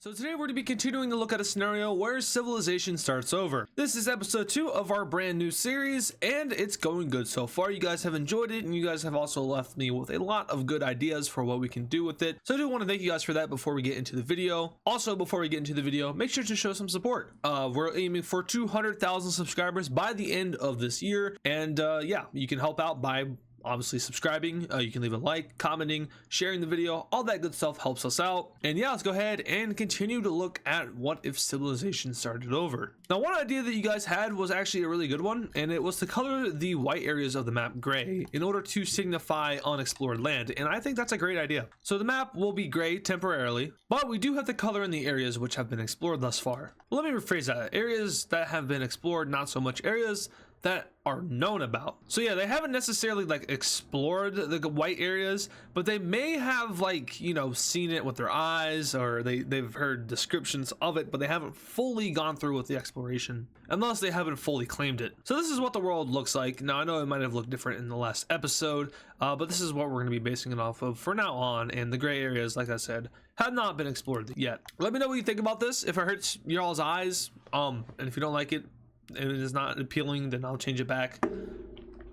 So today we're going to be continuing to look at a scenario where civilization starts over. This is episode 2 of our brand new series, and it's going good so far. You guys have enjoyed it, and you guys have also left me with a lot of good ideas for what we can do with it. So I do want to thank you guys for that before we get into the video. Also, before we get into the video, make sure to show some support. We're aiming for 200,000 subscribers by the end of this year, and yeah, you can help out by obviously subscribing. You can leave a like, commenting, sharing the video. All that good stuff helps us out. And yeah, let's go ahead and continue to look at what if civilization started over. Now, one idea that you guys had was actually a really good one, and it was to color the white areas of the map gray in order to signify unexplored land. And I think that's a great idea. So the map will be gray temporarily, but we do have to color in the areas which have been explored thus far. Well, let me rephrase that. Areas that have been explored, not so much areas that are known about. So yeah, they haven't necessarily like explored the white areas, but they may have, like, you know, seen it with their eyes, or they've heard descriptions of it, but they haven't fully gone through with the exploration, unless they haven't fully claimed it. So this is what the world looks like. Now, I know it might have looked different in the last episode, but this is what we're going to be basing it off of for now on, and the gray areas, like I said, have not been explored yet. Let me know what you think about this. If it hurts y'all's eyes, and if you don't like it, and it is not appealing, then I'll change it back.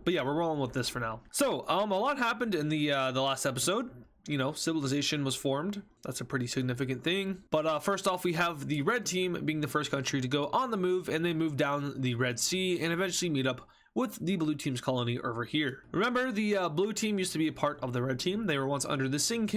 But yeah, we're rolling with this for now. So a lot happened in the last episode. You know, civilization was formed. That's a pretty significant thing. But first off, we have the red team being the first country to go on the move, and they move down the Red Sea and eventually meet up with the blue team's colony over here. Remember, the blue team used to be a part of the red team. They were once under the same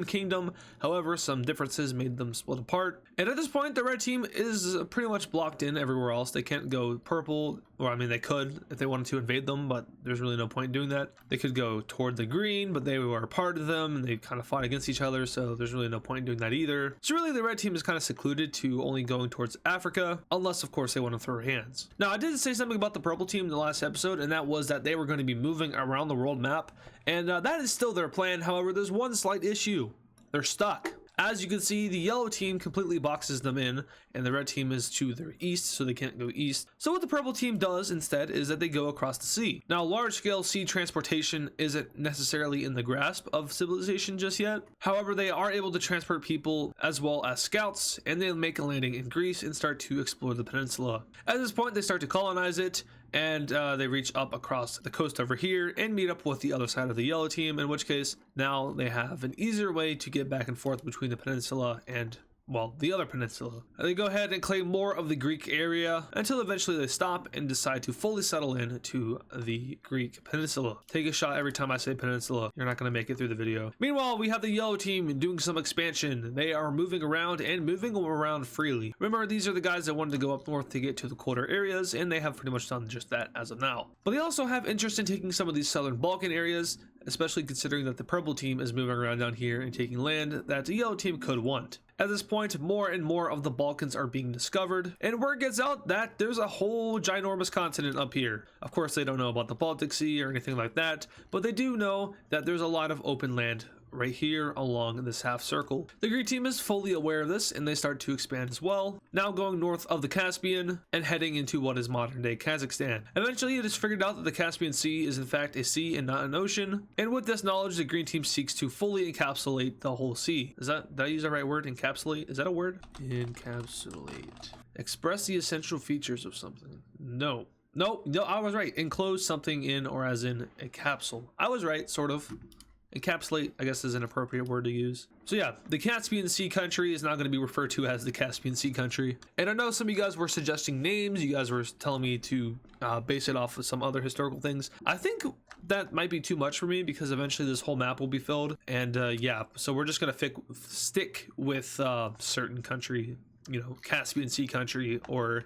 kingdom. However, some differences made them split apart. And at this point, the red team is pretty much blocked in everywhere else. They can't go purple, or I mean, they could if they wanted to invade them, but there's really no point in doing that. They could go toward the green, but they were a part of them, and they kind of fought against each other, so there's really no point in doing that either. So really, the red team is kind of secluded to only going towards Africa, unless, of course, they want to throw hands. Now, I did say something about the purple team in the last episode, and that was that they were going to be moving around the world map, and that is still their plan. However, there's one slight issue. They're stuck. As you can see, the yellow team completely boxes them in, and the red team is to their east, so they can't go east. So what the purple team does instead is that they go across the sea. Now, large-scale sea transportation isn't necessarily in the grasp of civilization just yet. However, they are able to transport people as well as scouts, and they make a landing in Greece and start to explore the peninsula. At this point, they start to colonize it, and they reach up across the coast over here and meet up with the other side of the yellow team, in which case now they have an easier way to get back and forth between the peninsula and, well, the other peninsula. They go ahead and claim more of the Greek area until eventually they stop and decide to fully settle in to the Greek peninsula. Take a shot every time I say peninsula. You're not going to make it through the video. Meanwhile, we have the yellow team doing some expansion. They are moving around freely. Remember, these are the guys that wanted to go up north to get to the colder areas, and they have pretty much done just that as of now. But they also have interest in taking some of these southern Balkan areas, especially considering that the purple team is moving around down here and taking land that the yellow team could want. At this point, more and more of the Balkans are being discovered, and word gets out that there's a whole ginormous continent up here. Of course, they don't know about the Baltic Sea or anything like that, but they do know that there's a lot of open land right here along this half circle. The Greek team is fully aware of this, and they start to expand as well, now going north of the Caspian and heading into what is modern day Kazakhstan. Eventually, it is figured out that the Caspian Sea is in fact a sea and not an ocean, and with this knowledge, the green team seeks to fully encapsulate the whole sea. Did I use the right word? Encapsulate? Is that a word? Encapsulate. Express the essential features of something. No, I was right. Enclose something in, or as in a capsule. I was right, sort of. Encapsulate, I guess, is an appropriate word to use. So yeah, the Caspian Sea country is now going to be referred to as the Caspian Sea country. And I know some of you guys were suggesting names. You guys were telling me to base it off of some other historical things. I think that might be too much for me, because eventually this whole map will be filled. And yeah, so we're just going to stick with certain country, you know, Caspian Sea country, or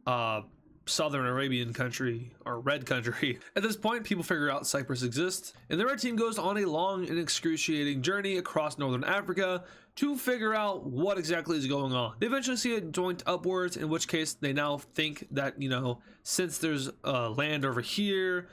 Southern Arabian country, or red country. At this point, people figure out Cyprus exists, and the red team goes on a long and excruciating journey across northern Africa to figure out what exactly is going on. They eventually see it joint upwards, in which case they now think that, you know, since there's land over here,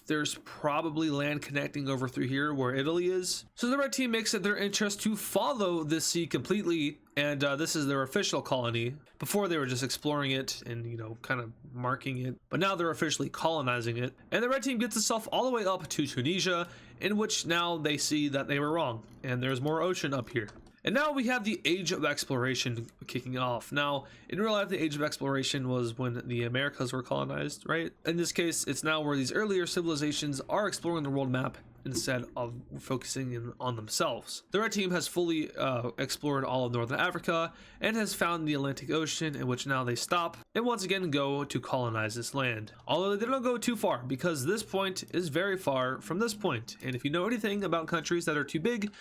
there's probably land connecting over through here where Italy is. So the red team makes it their interest to follow this sea completely, and this is their official colony. Before, they were just exploring it and, you know, kind of marking it, but now they're officially colonizing it. And the red team gets itself all the way up to Tunisia, in which now they see that they were wrong, and there's more ocean up here. And now we have the Age of Exploration kicking off. Now, in real life, the Age of Exploration was when the Americas were colonized, right? In this case, it's now where these earlier civilizations are exploring the world map instead of focusing in on themselves. The red team has fully explored all of northern Africa and has found the Atlantic Ocean, in which now they stop and once again go to colonize this land. Although they don't go too far, because this point is very far from this point. And if you know anything about countries that are too big,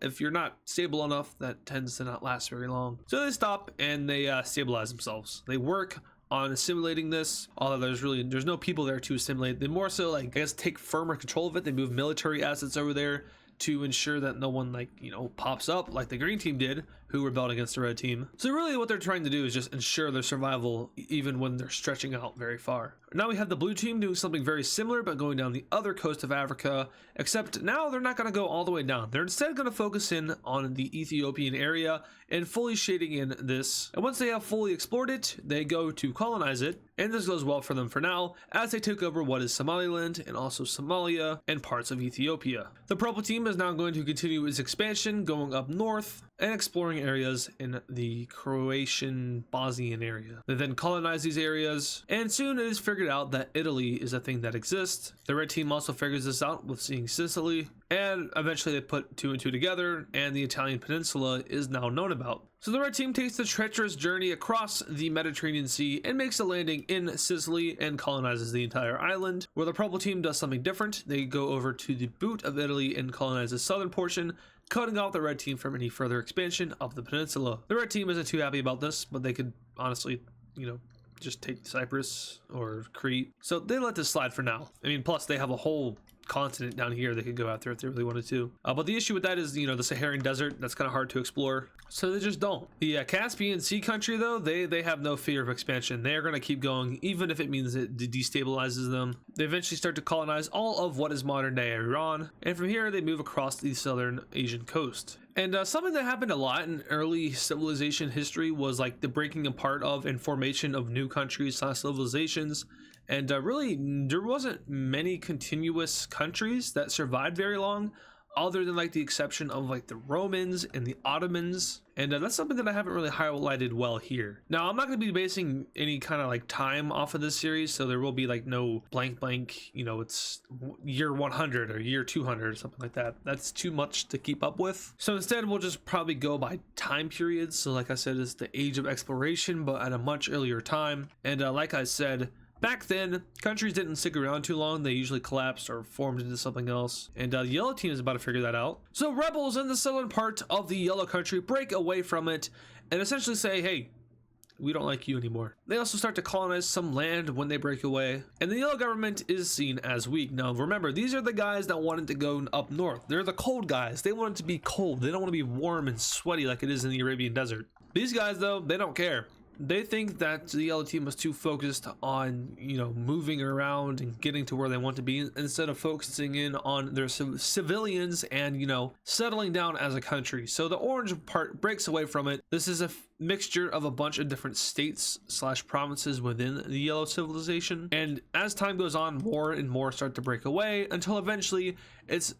if you're not stable enough, that tends to not last very long. So they stop and they stabilize themselves. They work on assimilating this, although there's no people there to assimilate. They more so, like, I guess, take firmer control of it. They move military assets over there to ensure that no one, like, you know, pops up like the green team did, who rebelled against the red team. So really what they're trying to do is just ensure their survival even when they're stretching out very far. Now we have the blue team doing something very similar, but going down the other coast of Africa, except now they're not going to go all the way down. They're instead going to focus in on the Ethiopian area and fully shading in this. And once they have fully explored it, they go to colonize it. And this goes well for them for now, as they took over what is Somaliland and also Somalia and parts of Ethiopia. The purple team is now going to continue its expansion, going up north and exploring areas in the Croatian Bosnian area. They then colonize these areas, and soon it is figured out that Italy is a thing that exists. The red team also figures this out with seeing Sicily, and eventually they put two and two together, and the Italian peninsula is now known about. So the red team takes the treacherous journey across the Mediterranean Sea and makes a landing in Sicily and colonizes the entire island, where the purple team does something different. They go over to the boot of Italy and colonize the southern portion, cutting off the red team from any further expansion of the peninsula. The red team isn't too happy about this, but they could honestly, you know, just take Cyprus or Crete. So they let this slide for now. I mean, plus they have a whole continent down here they could go after if they really wanted to. But the issue with that is, you know, the Saharan desert, that's kind of hard to explore. So they just don't. The Caspian Sea country, though, they have no fear of expansion. They're going to keep going, even if it means it destabilizes them. They eventually start to colonize all of what is modern day Iran. And from here, they move across the southern Asian coast. And something that happened a lot in early civilization history was like the breaking apart of and formation of new countries, civilizations. And really, there wasn't many continuous countries that survived very long, other than like the exception of like the Romans and the Ottomans. And that's something that I haven't really highlighted well here. Now, I'm not going to be basing any kind of like time off of this series, so there will be like no blank, you know, it's year 100 or year 200 or something like that. That's too much to keep up with. So instead, we'll just probably go by time periods. So like I said, it's the Age of Exploration, but at a much earlier time. And like I said, back then, countries didn't stick around too long. They usually collapsed or formed into something else. And the yellow team is about to figure that out. So rebels in the southern part of the yellow country break away from it and essentially say, hey, we don't like you anymore. They also start to colonize some land when they break away. And the yellow government is seen as weak. Now, remember, these are the guys that wanted to go up north. They're the cold guys. They want it to be cold. They don't want to be warm and sweaty like it is in the Arabian desert. These guys, though, they don't care. They think that the yellow team was too focused on, you know, moving around and getting to where they want to be instead of focusing in on their civilians and, you know, settling down as a country. So the orange part breaks away from it. This is a mixture of a bunch of different states / provinces within the yellow civilization. And as time goes on, more and more start to break away until eventually it's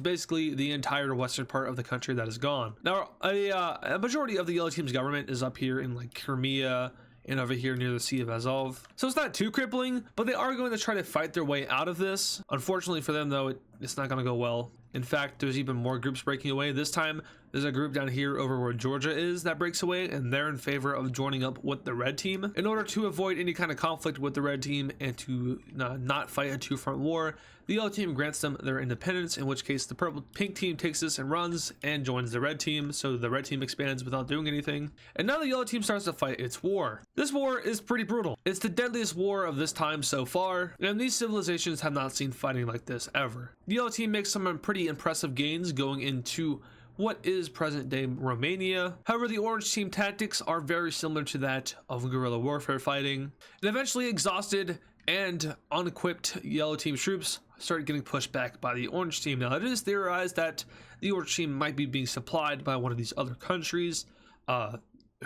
basically the entire western part of the country that is gone. Now, a majority of the yellow team's government is up here in like Crimea and over here near the Sea of Azov. So it's not too crippling, but they are going to try to fight their way out of this. Unfortunately for them, though, it's not going to go well. In fact, there's even more groups breaking away. This time, there's a group down here over where Georgia is that breaks away, and they're in favor of joining up with the red team. In order to avoid any kind of conflict with the red team and to not fight a two-front war, the yellow team grants them their independence, in which case the pink team takes this and runs and joins the red team, so the red team expands without doing anything. And now the yellow team starts to fight its war. This war is pretty brutal. It's the deadliest war of this time so far, and these civilizations have not seen fighting like this ever. The yellow team makes some pretty impressive gains going into what is present-day Romania. However, the orange team tactics are very similar to that of guerrilla warfare fighting. And eventually, exhausted and unequipped yellow team troops started getting pushed back by the orange team. Now, it is theorized that the orange team might be being supplied by one of these other countries.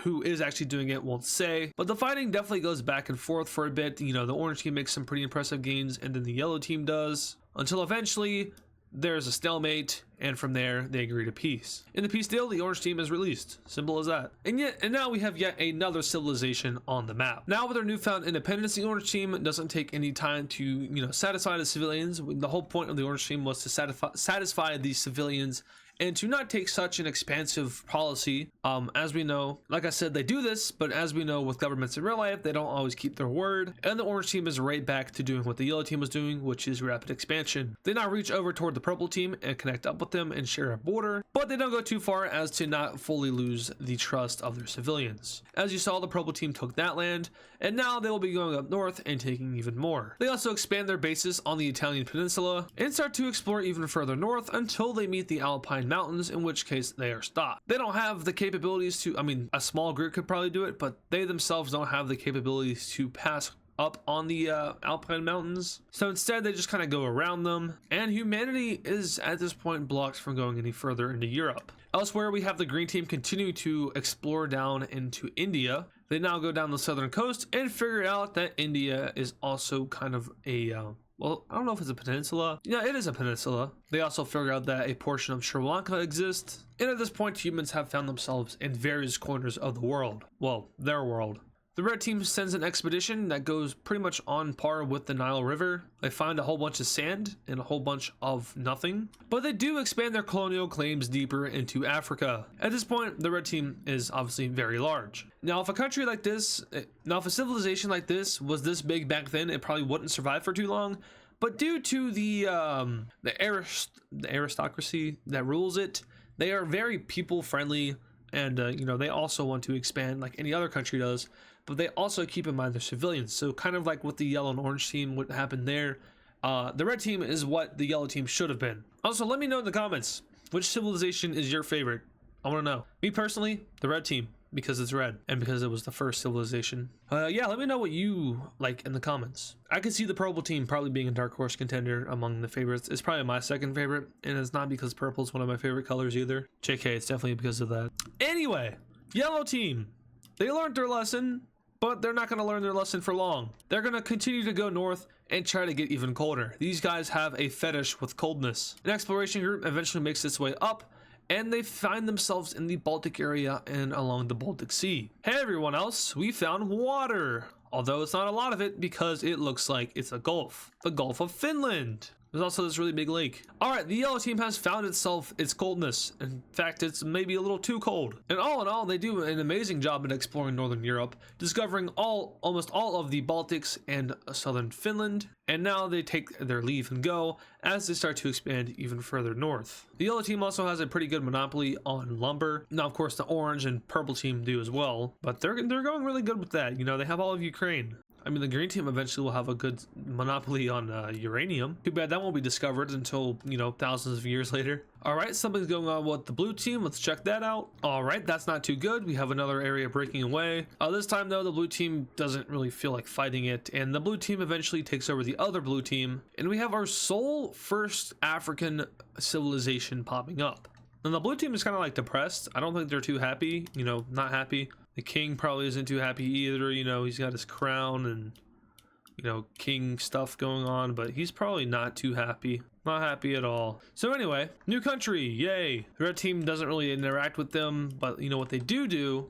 Who is actually doing it won't say, but the fighting definitely goes back and forth for a bit. You know, the orange team makes some pretty impressive gains, and then the yellow team does, until eventually there's a stalemate and from there they agree to peace. In the peace deal, the orange team is released. Simple as that. And now we have yet another civilization on the map. Now with our newfound independence, the orange team doesn't take any time to satisfy the civilians. The whole point of the orange team was to satisfy these civilians and to not take such an expansive policy. As we know, like I said, they do this, but as we know with governments in real life, they don't always keep their word, and the orange team is right back to doing what the yellow team was doing, which is rapid expansion. They now reach over toward the purple team and connect up with them and share a border, but they don't go too far as to not fully lose the trust of their civilians. As you saw, the purple team took that land, and now they will be going up north and taking even more. They also expand their bases on the Italian peninsula and start to explore even further north until they meet the Alpine mountains, in which case they are stopped. They don't have the capabilities to, a small group could probably do it, but they themselves don't have the capabilities to pass up on the Alpine mountains. So instead they just kind of go around them, and humanity is at this point blocked from going any further into Europe. Elsewhere, we have the green team continue to explore down into India. They now go down the southern coast and figure out that India is also kind of a well, I don't know if it's a peninsula. Yeah, it is a peninsula. They also figure out that a portion of Sri Lanka exists. And at this point, humans have found themselves in various corners of the world. Well, their world. The red team sends an expedition that goes pretty much on par with the Nile River. They find a whole bunch of sand and a whole bunch of nothing, but they do expand their colonial claims deeper into Africa. At this point, the red team is obviously very large. Now, if a country like this, if a civilization like this was this big back then, it probably wouldn't survive for too long. But due to the aristocracy that rules it, they are very people friendly, and they also want to expand like any other country does. But they also keep in mind their civilians. So kind of like with the yellow and orange team, what happened there, the red team is what the yellow team should have been. Also, let me know in the comments, which civilization is your favorite? I want to know. Me personally, the red team, because it's red and because it was the first civilization. Yeah, let me know what you like in the comments. I could see the purple team probably being a dark horse contender among the favorites. It's probably my second favorite, and it's not because purple is one of my favorite colors either. JK, it's definitely because of that. Anyway, yellow team, they learned their lesson, but they're not going to learn their lesson for long. They're going to continue to go north and try to get even colder. These guys have a fetish with coldness. An exploration group eventually makes its way up, and they find themselves in the Baltic area and along the Baltic Sea. Hey everyone else, we found water. Although it's not a lot of it because it looks like it's a gulf. The Gulf of Finland. There's also this really big lake. All right, the yellow team has found itself its coldness. In fact, it's maybe a little too cold. And all in all, they do an amazing job in exploring Northern Europe, discovering almost all of the Baltics and southern Finland. And now they take their leave and go as they start to expand even further north. The yellow team also has a pretty good monopoly on lumber. Now, of course, the orange and purple team do as well, but they're going really good with that. They have all of Ukraine. I mean, the green team eventually will have a good monopoly on uranium. Too bad that won't be discovered until, thousands of years later. All right, something's going on with the blue team. Let's check that out. All right, that's not too good. We have another area breaking away. This time, though, the blue team doesn't really feel like fighting it, and the blue team eventually takes over the other blue team, and we have our sole first African civilization popping up. And the blue team is kind of like depressed. I don't think they're too happy, not happy. The king probably isn't too happy either. He's got his crown and, king stuff going on, but he's probably not too happy. Not happy at all. So anyway, new country, yay. The red team doesn't really interact with them, but what they do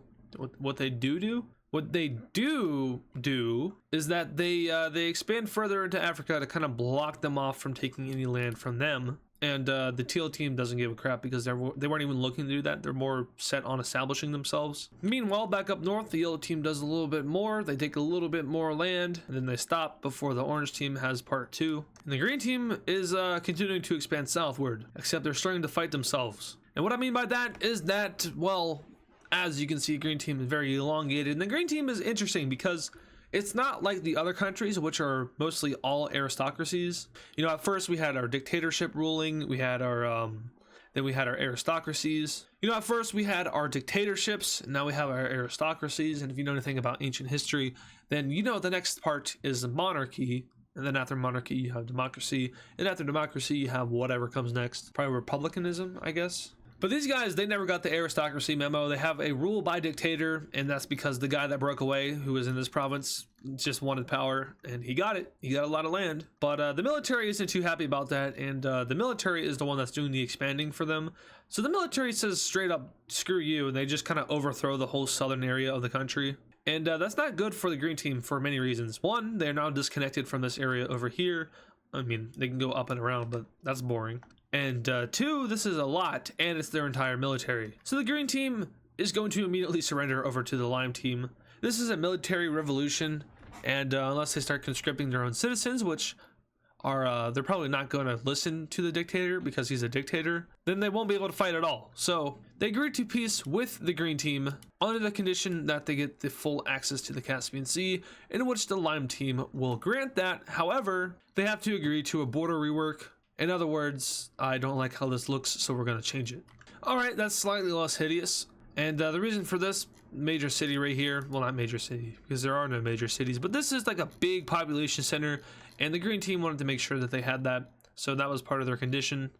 is that they expand further into Africa to kind of block them off from taking any land from them. And the teal team doesn't give a crap because they weren't even looking to do that. They're more set on establishing themselves. Meanwhile, back up north, the yellow team does a little bit more. They take a little bit more land, and then they stop before the orange team has part two. And the green team is continuing to expand southward, except they're starting to fight themselves. And what I mean by that is that, well, as you can see, green team is very elongated. And the green team is interesting because it's not like the other countries, which are mostly all aristocracies. At first we had our dictatorship ruling. We had our then we had our aristocracies. At first we had our dictatorships, and now we have our aristocracies. And if you know anything about ancient history, then the next part is monarchy. And then after monarchy, you have democracy. And after democracy, you have whatever comes next. Probably republicanism, I guess. But these guys, they never got the aristocracy memo. They have a rule by dictator, and that's because the guy that broke away, who was in this province, just wanted power, and he got it. He got a lot of land. But the military isn't too happy about that, and the military is the one that's doing the expanding for them. So the military says straight up, screw you, and they just kind of overthrow the whole southern area of the country. And that's not good for the green team for many reasons. One, they're now disconnected from this area over here. I mean, they can go up and around, but that's boring. And two, this is a lot, and it's their entire military. So the green team is going to immediately surrender over to the lime team. This is a military revolution, and unless they start conscripting their own citizens, which are they're probably not going to listen to the dictator because he's a dictator, then they won't be able to fight at all. So they agreed to peace with the green team under the condition that they get the full access to the Caspian Sea, in which the lime team will grant that. However, they have to agree to a border rework. In other words, I don't like how this looks, so we're going to change it. All right, that's slightly less hideous. And the reason for this major city right here, well, not major city, because there are no major cities, but this is like a big population center, and the green team wanted to make sure that they had that, so that was part of their condition.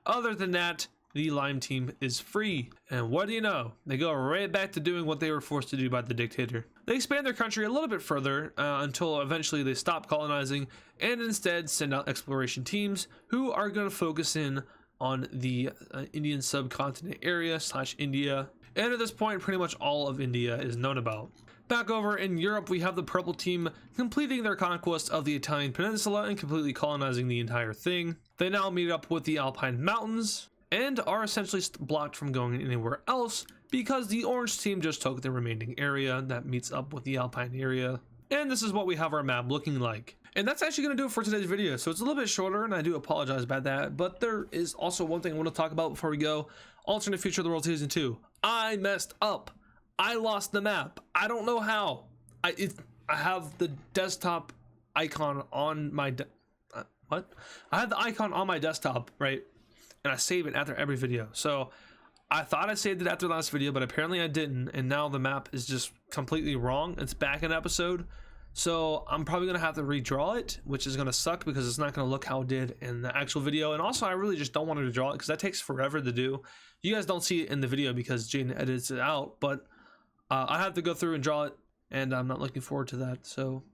Other than that, the lime team is free. And what do you know? They go right back to doing what they were forced to do by the dictator. They expand their country a little bit further until eventually they stop colonizing and instead send out exploration teams who are going to focus in on the Indian subcontinent area / India. And at this point, pretty much all of India is known about. Back over in Europe, we have the purple team completing their conquest of the Italian peninsula and completely colonizing the entire thing. They now meet up with the Alpine Mountains and are essentially blocked from going anywhere else because the orange team just took the remaining area that meets up with the Alpine area. And this is what we have our map looking like. And that's actually going to do it for today's video. So it's a little bit shorter, and I do apologize about that. But there is also one thing I want to talk about before we go. Alternate Future of the World Season 2. I messed up. I lost the map. I don't know how. I have the desktop icon on my... I have the icon on my desktop, right? And I save it after every video. So I thought I saved it after the last video, but apparently I didn't. And now the map is just completely wrong. It's back in episode. So I'm probably going to have to redraw it, which is going to suck because it's not going to look how it did in the actual video. And also I really just don't want to draw it because that takes forever to do. You guys don't see it in the video because Jaden edits it out, but I have to go through and draw it, and I'm not looking forward to that. So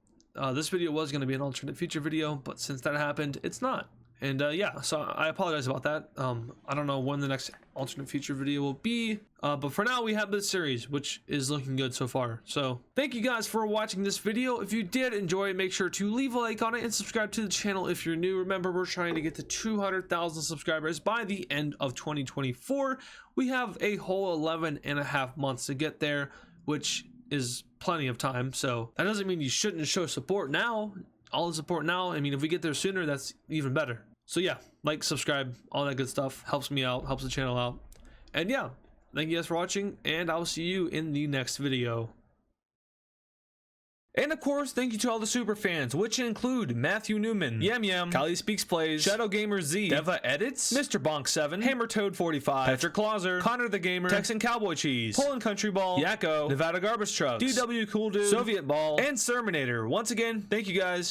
this video was going to be an alternate future video, but since that happened, it's not. And yeah, so I apologize about that. I don't know when the next alternate future video will be, but for now we have this series, which is looking good so far. So thank you guys for watching this video. If you did enjoy it, make sure to leave a like on it and subscribe to the channel if you're new. Remember, we're trying to get to 200,000 subscribers by the end of 2024. We have a whole 11.5 months to get there, which is plenty of time. So that doesn't mean you shouldn't show support now. All the support now. I mean, if we get there sooner, that's even better. So yeah, like, subscribe, all that good stuff helps me out, helps the channel out. And yeah, thank you guys for watching, and I'll see you in the next video. And of course, thank you to all the super fans, which include Matthew Newman, Yam Yam, Kali Speaks Plays, Shadow Gamer Z, Deva Edits, Mr. Bonk 7, Hammer Toad 45, Patrick Clauser, Connor the Gamer, Texan Cowboy Cheese, Poland Country Ball, Yakko, Nevada Garbage Trucks, DW Cool Dude, Soviet Ball, and Serminator. Once again, thank you guys.